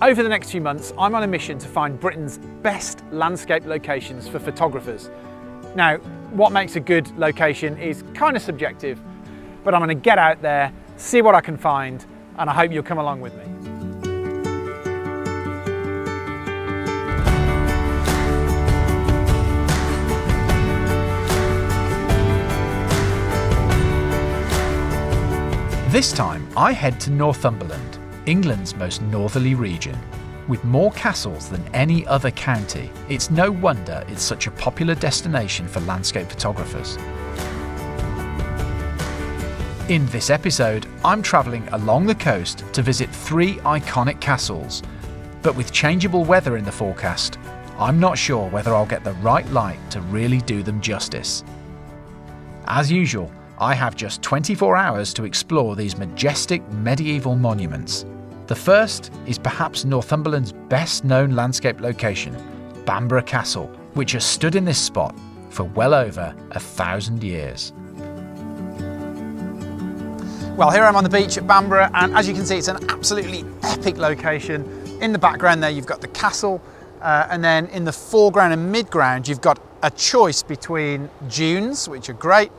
Over the next few months, I'm on a mission to find Britain's best landscape locations for photographers. Now, what makes a good location is kind of subjective, but I'm going to get out there, see what I can find, and I hope you'll come along with me. This time, I head to Northumberland, England's most northerly region. With more castles than any other county, it's no wonder it's such a popular destination for landscape photographers. In this episode, I'm travelling along the coast to visit 3 iconic castles, but with changeable weather in the forecast, I'm not sure whether I'll get the right light to really do them justice. As usual, I have just 24 hours to explore these majestic medieval monuments. The first is perhaps Northumberland's best known landscape location, Bamburgh Castle, which has stood in this spot for well over 1,000 years. Well, here I'm on the beach at Bamburgh, and as you can see, it's an absolutely epic location. In the background there, you've got the castle, and then in the foreground and midground, you've got a choice between dunes, which are great.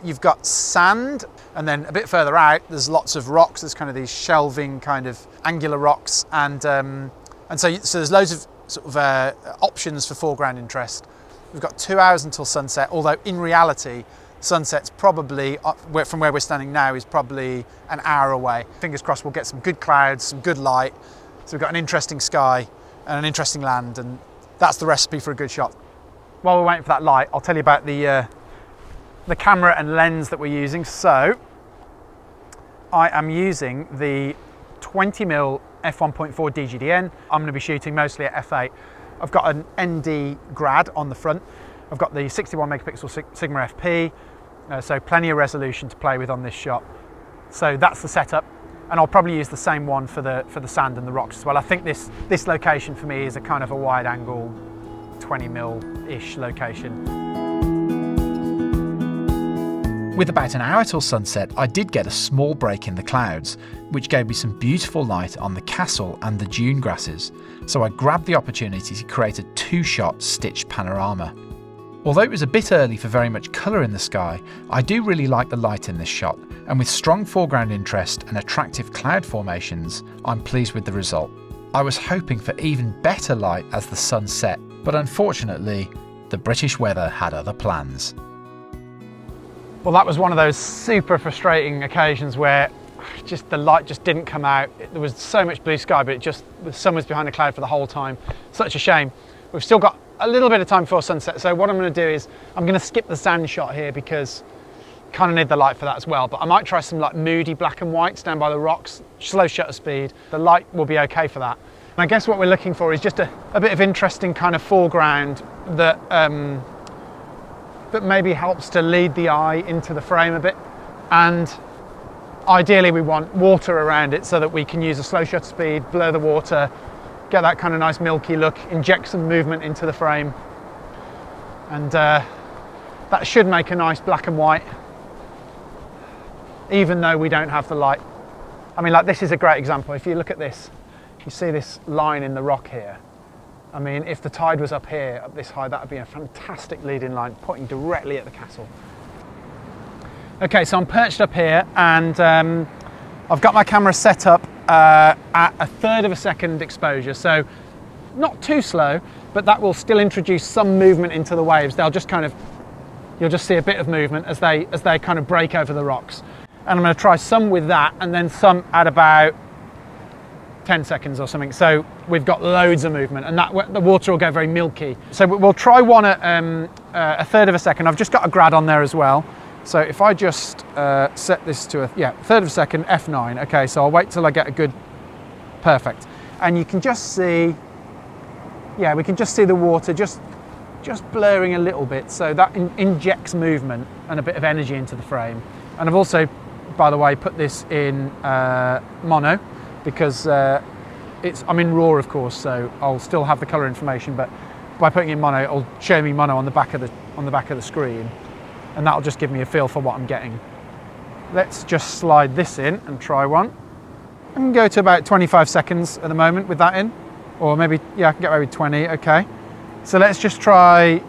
You've got sand, and then a bit further out there's lots of rocks. There's kind of these shelving kind of angular rocks, and so there's loads of sort of options for foreground interest. We've got 2 hours until sunset, although in reality sunset's probably, from where we're standing now, is probably an hour away. Fingers crossed we'll get some good clouds, some good light, so we've got an interesting sky and an interesting land, and that's the recipe for a good shot. While we're waiting for that light, I'll tell you about the camera and lens that we're using. So I am using the 20mm f1.4 DGDN. I'm going to be shooting mostly at f8. I've got an ND Grad on the front. I've got the 61 megapixel Sigma FP, so plenty of resolution to play with on this shot. So that's the setup, and I'll probably use the same one for the sand and the rocks as well. I think this location for me is a kind of a wide angle 20mm-ish location. With about an hour till sunset, I did get a small break in the clouds, which gave me some beautiful light on the castle and the dune grasses, so I grabbed the opportunity to create a 2-shot stitched panorama. Although it was a bit early for very much colour in the sky, I do really like the light in this shot, and with strong foreground interest and attractive cloud formations, I'm pleased with the result. I was hoping for even better light as the sun set, but unfortunately, the British weather had other plans. Well, that was one of those super frustrating occasions where the light just didn't come out. There was so much blue sky, but the sun was behind a cloud for the whole time. Such a shame. We've still got a little bit of time before sunset, so what I'm going to do is I'm going to skip the sand shot here because I kind of need the light for that as well. But I might try some like moody black and whites down by the rocks, slow shutter speed. The light will be okay for that. And I guess what we're looking for is just a bit of interesting kind of foreground that maybe helps to lead the eye into the frame a bit, and ideally we want water around it so that we can use a slow shutter speed, blur the water, get that kind of nice milky look, inject some movement into the frame, and that should make a nice black and white even though we don't have the light. I mean, like, this is a great example. If you look at this, you see this line in the rock here. I mean, if the tide was up here, up this high, that would be a fantastic leading line pointing directly at the castle. Okay, so I'm perched up here, and I've got my camera set up at 1/3 of a second exposure, so not too slow, but that will still introduce some movement into the waves. They'll just kind of, you'll just see a bit of movement as they kind of break over the rocks. And I'm going to try some with that, and then some at about 10 seconds or something, so we've got loads of movement, and the water will go very milky. So we'll try one at 1/3 of a second. I've just got a Grad on there as well, so if I just set this to 1/3 of a second, f9. Okay, so I'll wait till I get a good, perfect, and you can just see, yeah, we can just see the water just blurring a little bit, so that injects movement and a bit of energy into the frame. And I've also, by the way, put this in mono, because I'm in RAW, of course, so I'll still have the colour information, but by putting in mono, it'll show me mono on the back of the screen, and that'll just give me a feel for what I'm getting. Let's just slide this in and try one. I can go to about 25 seconds at the moment with that in, or maybe, yeah, I can get away with 20, okay. So let's just try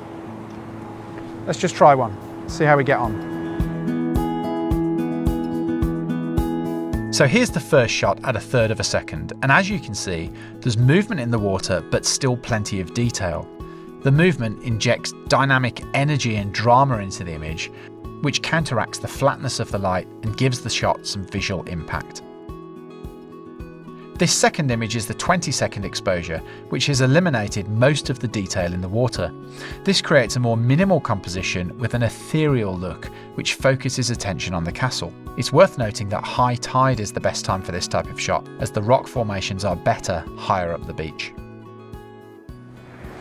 one, see how we get on. So here's the first shot at 1/3 of a second, and as you can see, there's movement in the water but still plenty of detail. The movement injects dynamic energy and drama into the image, which counteracts the flatness of the light and gives the shot some visual impact. This second image is the 20-second exposure, which has eliminated most of the detail in the water. This creates a more minimal composition with an ethereal look, which focuses attention on the castle. It's worth noting that high tide is the best time for this type of shot, as the rock formations are better higher up the beach.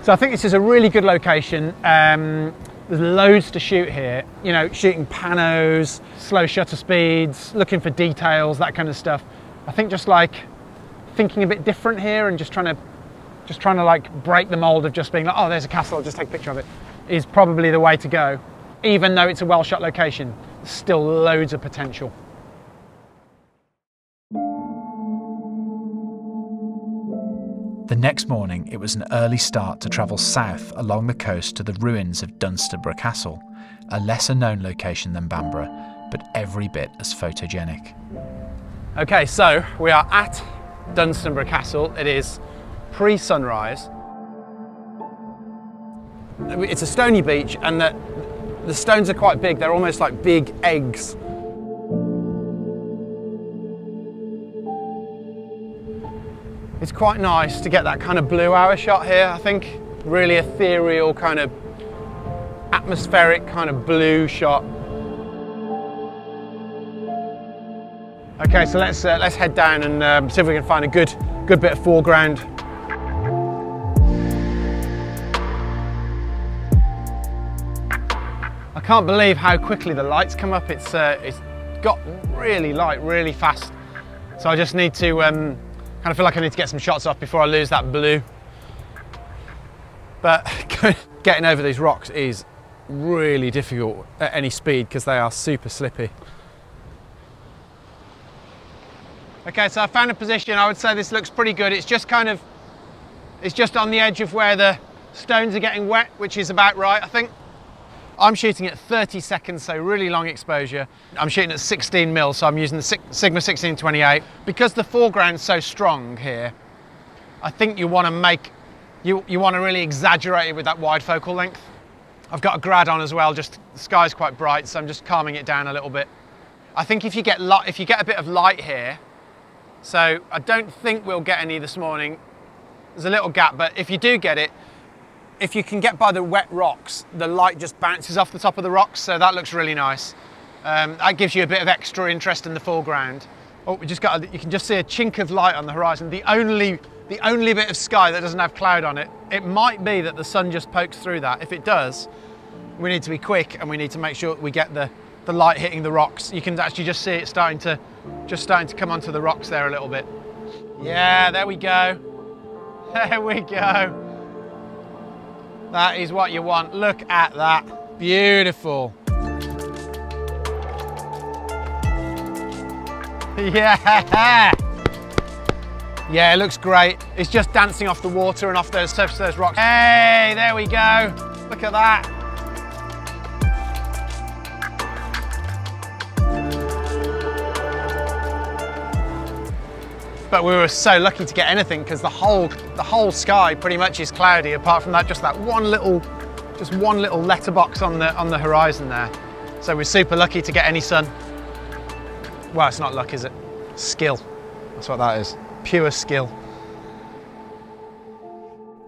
So I think this is a really good location. There's loads to shoot here, you know, shooting panos, slow shutter speeds, looking for details, that kind of stuff. I think just like thinking a bit different here and just trying to like break the mold of just being like, oh, there's a castle, I'll just take a picture of it, is probably the way to go. Even though it's a well shot location, there's still loads of potential. The next morning, it was an early start to travel south along the coast to the ruins of Dunstable Castle, a lesser known location than Bamburgh, but every bit as photogenic. Okay, so we are at Dunstable Castle. It is pre-sunrise. It's a stony beach, and the stones are quite big. They're almost like big eggs. It's quite nice to get that kind of blue hour shot here, I think. Really ethereal, kind of atmospheric kind of blue shot. Okay, so let's head down and see if we can find a good bit of foreground. I can't believe how quickly the lights come up. It's got really light, really fast. So I just need to kind of feel like I need to get some shots off before I lose that blue. But getting over these rocks is really difficult at any speed because they are super slippy. Okay, so I found a position. I would say this looks pretty good. It's just on the edge of where the stones are getting wet, which is about right, I think. I'm shooting at 30 seconds, so really long exposure. I'm shooting at 16mm, so I'm using the Sigma 16-28. Because the foreground's so strong here, I think you want to really exaggerate it with that wide focal length. I've got a grad on as well, just the sky's quite bright, so I'm just calming it down a little bit. I think if you get a bit of light here, so I don't think we'll get any this morning. There's a little gap, but if you do get it, if you can get by the wet rocks, the light just bounces off the top of the rocks, so that looks really nice. That gives you a bit of extra interest in the foreground. Oh, you can just see a chink of light on the horizon. The only bit of sky that doesn't have cloud on it. It might be that the sun just pokes through that. If it does, we need to be quick and we need to make sure we get the light hitting the rocks. You can actually just see it starting to come onto the rocks there a little bit. Yeah, there we go. There we go. That is what you want. Look at that. Beautiful. Yeah. Yeah, it looks great. It's just dancing off the water and off those surface of those rocks. Hey, there we go. Look at that. But we were so lucky to get anything because the whole sky pretty much is cloudy, apart from that just one little letterbox on the horizon there. So we're super lucky to get any sun. Well, it's not luck, is it? Skill. That's what that is. Pure skill.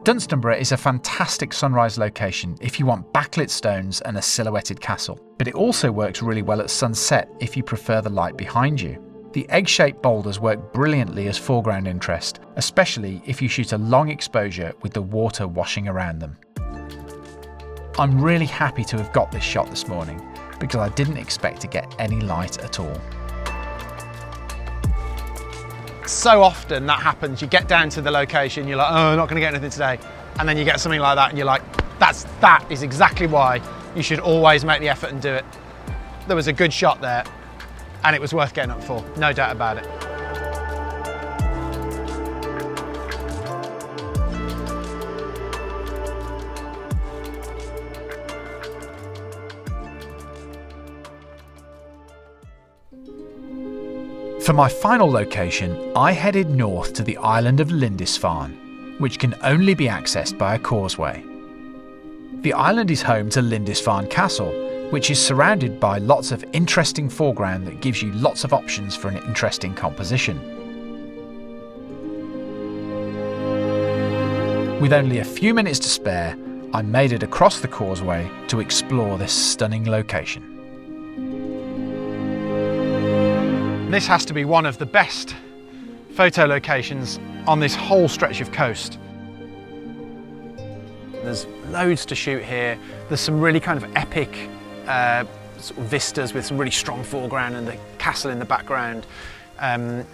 Dunstable is a fantastic sunrise location if you want backlit stones and a silhouetted castle, but it also works really well at sunset if you prefer the light behind you. The egg-shaped boulders work brilliantly as foreground interest, especially if you shoot a long exposure with the water washing around them. I'm really happy to have got this shot this morning because I didn't expect to get any light at all. So often that happens, you get down to the location, you're like, oh, I'm not going to get anything today. And then you get something like that and you're like, that is exactly why you should always make the effort and do it. There was a good shot there. And it was worth getting up for, no doubt about it. For my final location, I headed north to the island of Lindisfarne, which can only be accessed by a causeway. The island is home to Lindisfarne Castle, which is surrounded by lots of interesting foreground that gives you lots of options for an interesting composition. With only a few minutes to spare, I made it across the causeway to explore this stunning location. This has to be one of the best photo locations on this whole stretch of coast. There's loads to shoot here. There's some really kind of epic sort of vistas with some really strong foreground and the castle in the background. And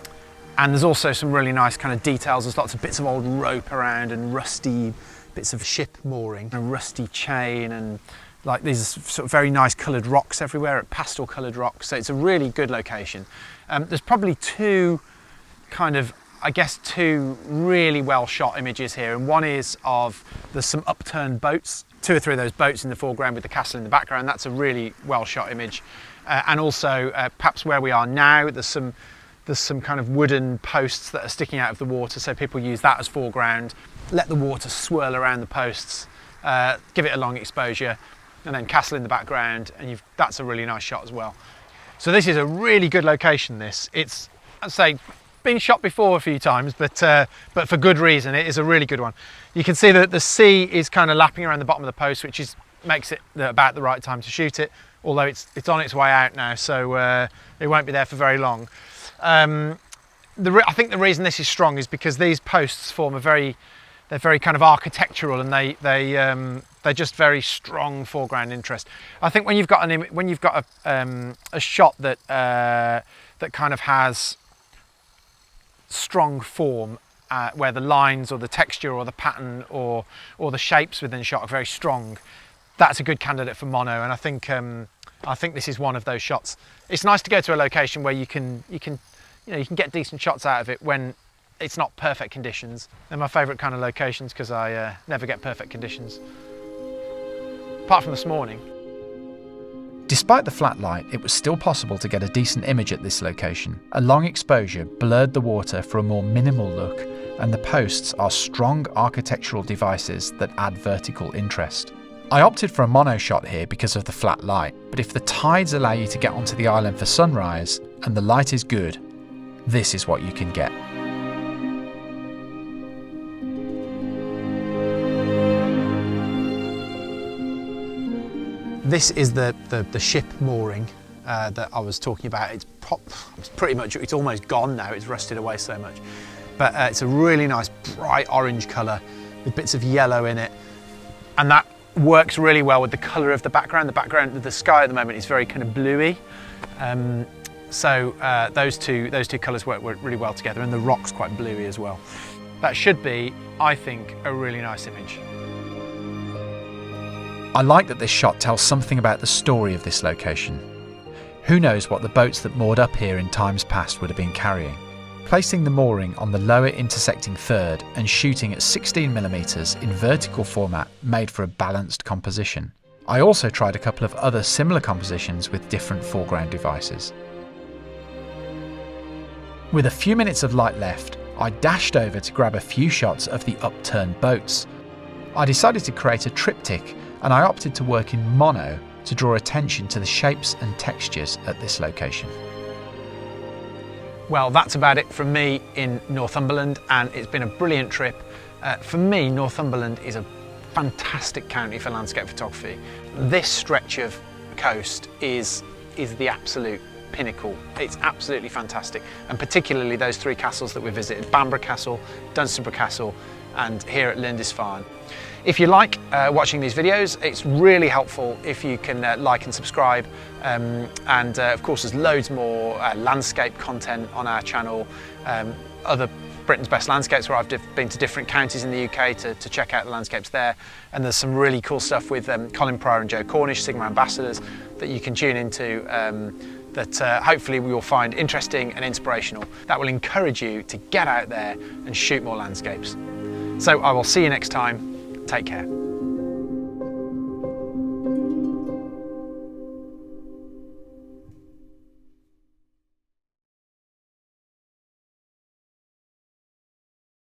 there's also some really nice kind of details. There's lots of bits of old rope around and rusty bits of ship mooring, a rusty chain, and like these sort of very nice coloured rocks everywhere, pastel coloured rocks. So it's a really good location. There's probably two really well shot images here, and one is of there's some upturned boats, 2 or 3 of those boats in the foreground with the castle in the background. That's a really well shot image. And also perhaps where we are now, there's some kind of wooden posts that are sticking out of the water, so people use that as foreground, let the water swirl around the posts, give it a long exposure, and then castle in the background, and that's a really nice shot as well. So this is a really good location. It's, I'd say, been shot before a few times, but for good reason. It is a really good one. You can see that the sea is kind of lapping around the bottom of the post, which makes it about the right time to shoot it, although it's on its way out now, so it won't be there for very long. I think the reason this is strong is because these posts form they're very kind of architectural, and they're just very strong foreground interest. I think when you've got a shot that kind of has strong form, where the lines or the texture or the pattern or the shapes within the shot are very strong, that's a good candidate for mono. And I think this is one of those shots. It's nice to go to a location where you can get decent shots out of it when it's not perfect conditions. They're my favourite kind of locations because I never get perfect conditions, apart from this morning. Despite the flat light, it was still possible to get a decent image at this location. A long exposure blurred the water for a more minimal look, and the posts are strong architectural devices that add vertical interest. I opted for a mono shot here because of the flat light, but if the tides allow you to get onto the island for sunrise and the light is good, this is what you can get. This is the ship mooring that I was talking about. It's almost gone now. It's rusted away so much, but it's a really nice bright orange colour with bits of yellow in it, and that works really well with the colour of the background. The background of the sky at the moment is very kind of bluey, so those two colours work really well together, and the rock's quite bluey as well. That should be, I think, a really nice image. I like that this shot tells something about the story of this location. Who knows what the boats that moored up here in times past would have been carrying. Placing the mooring on the lower intersecting third and shooting at 16mm in vertical format made for a balanced composition. I also tried a couple of other similar compositions with different foreground devices. With a few minutes of light left, I dashed over to grab a few shots of the upturned boats. I decided to create a triptych, and I opted to work in mono to draw attention to the shapes and textures at this location. Well, that's about it from me in Northumberland, and it's been a brilliant trip. For me, Northumberland is a fantastic county for landscape photography. This stretch of coast is the absolute pinnacle. It's absolutely fantastic, and particularly those 3 castles that we visited: Bamburgh Castle, Dunstanburgh Castle, and here at Lindisfarne. If you like watching these videos, it's really helpful if you can like and subscribe, and of course there's loads more landscape content on our channel, other Britain's Best Landscapes, where I've been to different counties in the UK to check out the landscapes there, and there's some really cool stuff with Colin Pryor and Joe Cornish, Sigma Ambassadors, that you can tune into, that hopefully we will find interesting and inspirational. That will encourage you to get out there and shoot more landscapes. So I will see you next time. Take care.